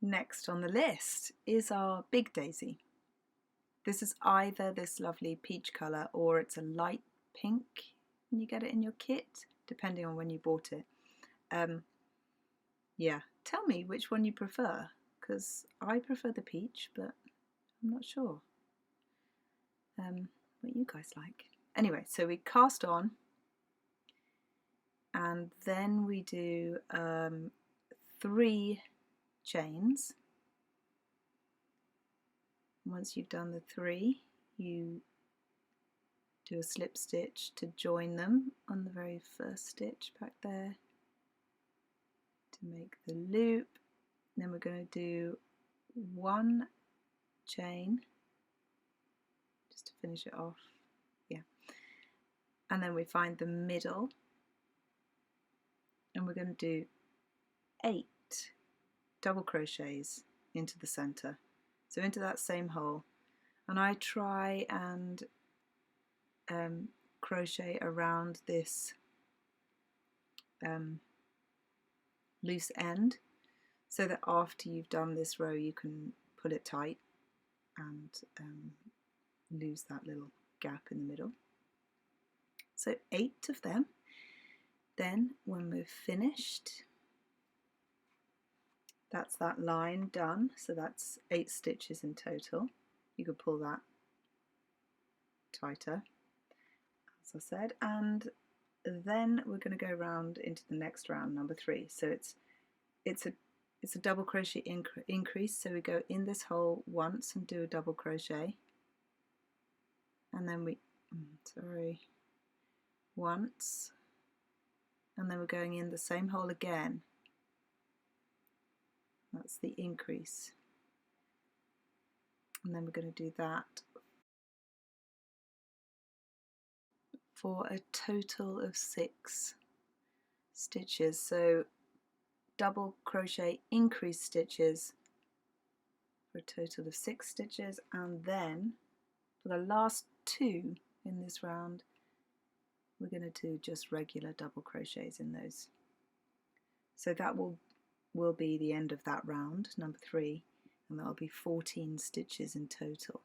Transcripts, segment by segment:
Next on the list is our big daisy. This is either this lovely peach colour or it's a light pink when you get it in your kit, depending on when you bought it. Yeah, tell me which one you prefer, because I prefer the peach, but I'm not sure what you guys like. Anyway, so we cast on and then we do 3 chains. Once you've done the 3, you do a slip stitch to join them on the very first stitch back there to make the loop. Then we're going to do 1 chain just to finish it off. Yeah, and then we find the middle and we're going to do 8 double crochets into the center, so into that same hole. And I try and crochet around this loose end so that after you've done this row you can pull it tight and lose that little gap in the middle. So 8 of them. Then when we're finished, that's that line done, so that's 8 stitches in total. You could pull that tighter, as I said, and then we're going to go round into the next round, number 3. So it's a double crochet increase, so we go in this hole once and do a double crochet, and then we once, and then we're going in the same hole again. That's the increase, and then we're going to do that for a total of 6 stitches. So double crochet increase stitches for a total of 6 stitches, and then for the last 2 in this round we're going to do just regular double crochets in those. So that will be the end of that round, number 3, and that'll be 14 stitches in total.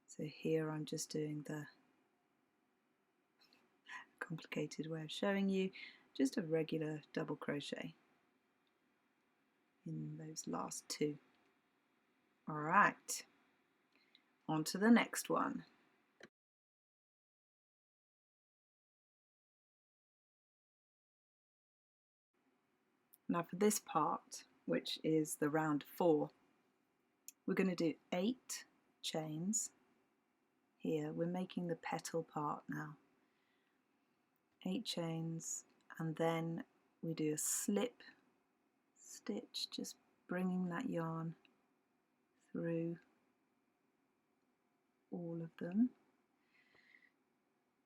So here I'm just doing the complicated way of showing you just a regular double crochet in those last 2. Alright, on to the next one. Now for this part, which is the round 4, we're going to do 8 chains here. We're making the petal part now. 8 chains, and then we do a slip stitch, just bringing that yarn through all of them,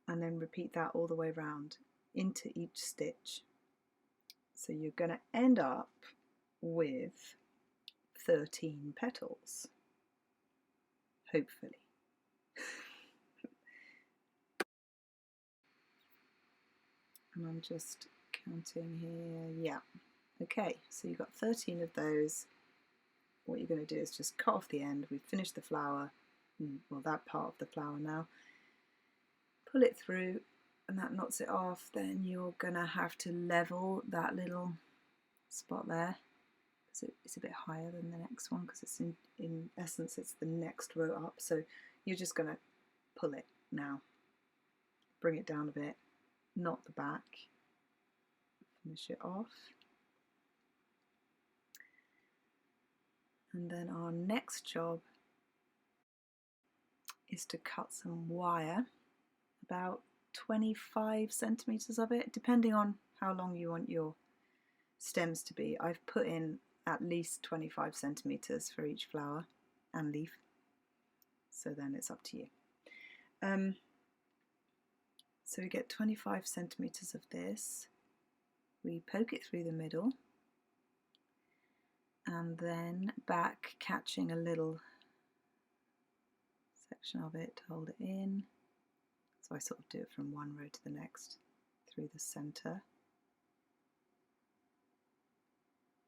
and then repeat that all the way around into each stitch. So you're going to end up with 13 petals, hopefully. And I'm just counting here. Yeah, okay, so you've got 13 of those. What you're going to do is just cut off the end. We've finished the flower, well, that part of the flower now. Pull it through, and that knocks it off. Then you're going to have to level that little spot there, because it's a bit higher than the next one, because it's in essence it's the next row up. So you're just going to pull it now, bring it down a bit, knot the back, finish it off. And then our next job is to cut some wire, about 25 centimeters of it, depending on how long you want your stems to be. I've put in at least 25 centimeters for each flower and leaf, so then it's up to you. So we get 25 centimeters of this, we poke it through the middle, and then back, catching a little section of it to hold it in. So I sort of do it from one row to the next through the center,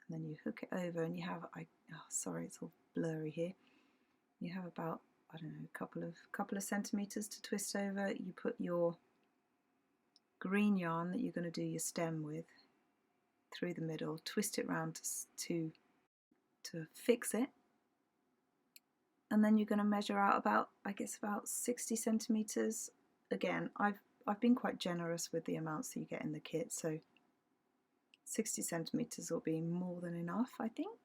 and then you hook it over, and you have, sorry, it's all blurry here. You have about, I don't know, a couple of centimeters to twist over. You put your green yarn that you're going to do your stem with through the middle, twist it round to fix it, and then you're going to measure out about, I guess, about 60 centimeters. Again, I've been quite generous with the amounts that you get in the kit, so 60 centimeters will be more than enough, I think.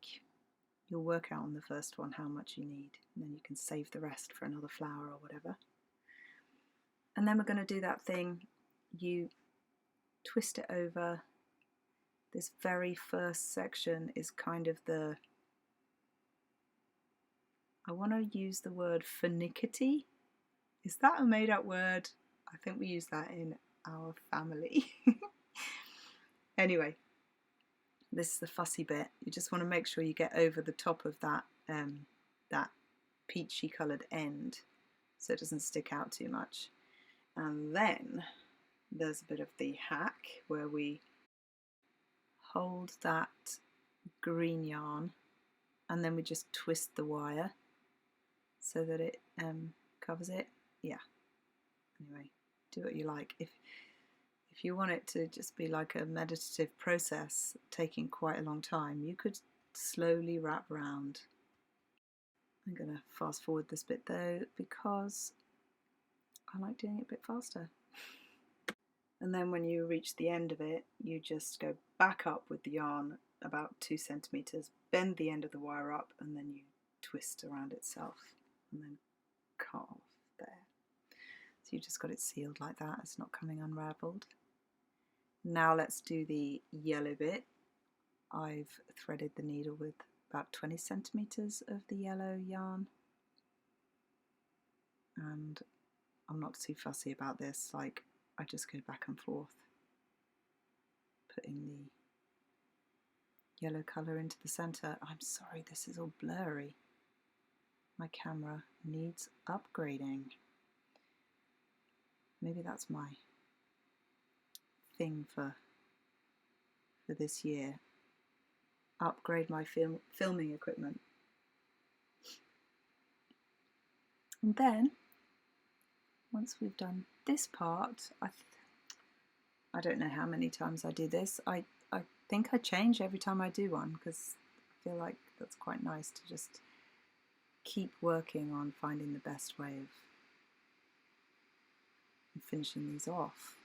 You'll work out on the first one how much you need, and then you can save the rest for another flower or whatever. And then we're going to do that thing, you twist it over. This very first section is kind of the, I want to use the word finicky. Is that a made up word? I think we use that in our family. Anyway, this is the fussy bit. You just want to make sure you get over the top of that that peachy coloured end so it doesn't stick out too much. And then there's a bit of the hack where we hold that green yarn and then we just twist the wire so that it covers it. Yeah. Anyway, do what you like. If you want it to just be like a meditative process taking quite a long time, you could slowly wrap around. I'm going to fast forward this bit though because I like doing it a bit faster. And then when you reach the end of it, you just go back up with the yarn about 2 centimeters, bend the end of the wire up, and then you twist around itself and then cut off there. So you just got it sealed like that, it's not coming unraveled. Now let's do the yellow bit. I've threaded the needle with about 20 centimeters of the yellow yarn, and I'm not too fussy about this, like I just go back and forth, putting the yellow colour into the centre. I'm sorry, this is all blurry. My camera needs upgrading. Maybe that's my thing for this year. Upgrade my filming equipment. And then, once we've done this part, I don't know how many times I do this. I think I change every time I do one because I feel like that's quite nice to just keep working on finding the best way of finishing these off.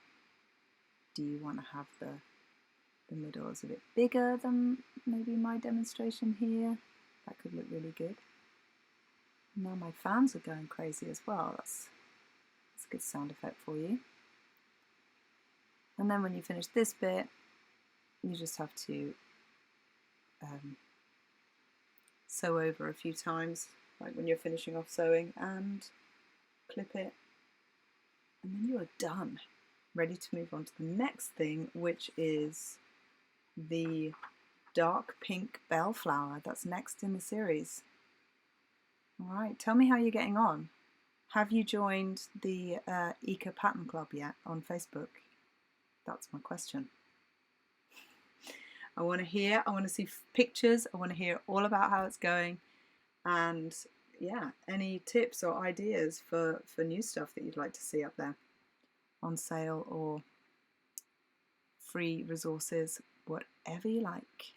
Do you want to have the middle is a bit bigger than maybe my demonstration here? That could look really good. Now my fans are going crazy as well. That's a good sound effect for you. And then when you finish this bit, you just have to sew over a few times, like when you're finishing off sewing, and clip it, and then you are done. Ready to move on to the next thing, which is the dark pink bellflower that's next in the series. Alright, tell me how you're getting on. Have you joined the Eka Pattern Club yet on Facebook? That's my question. I want to hear, I want to see pictures, I want to hear all about how it's going, and yeah, any tips or ideas for new stuff that you'd like to see up there on sale or free resources, whatever you like.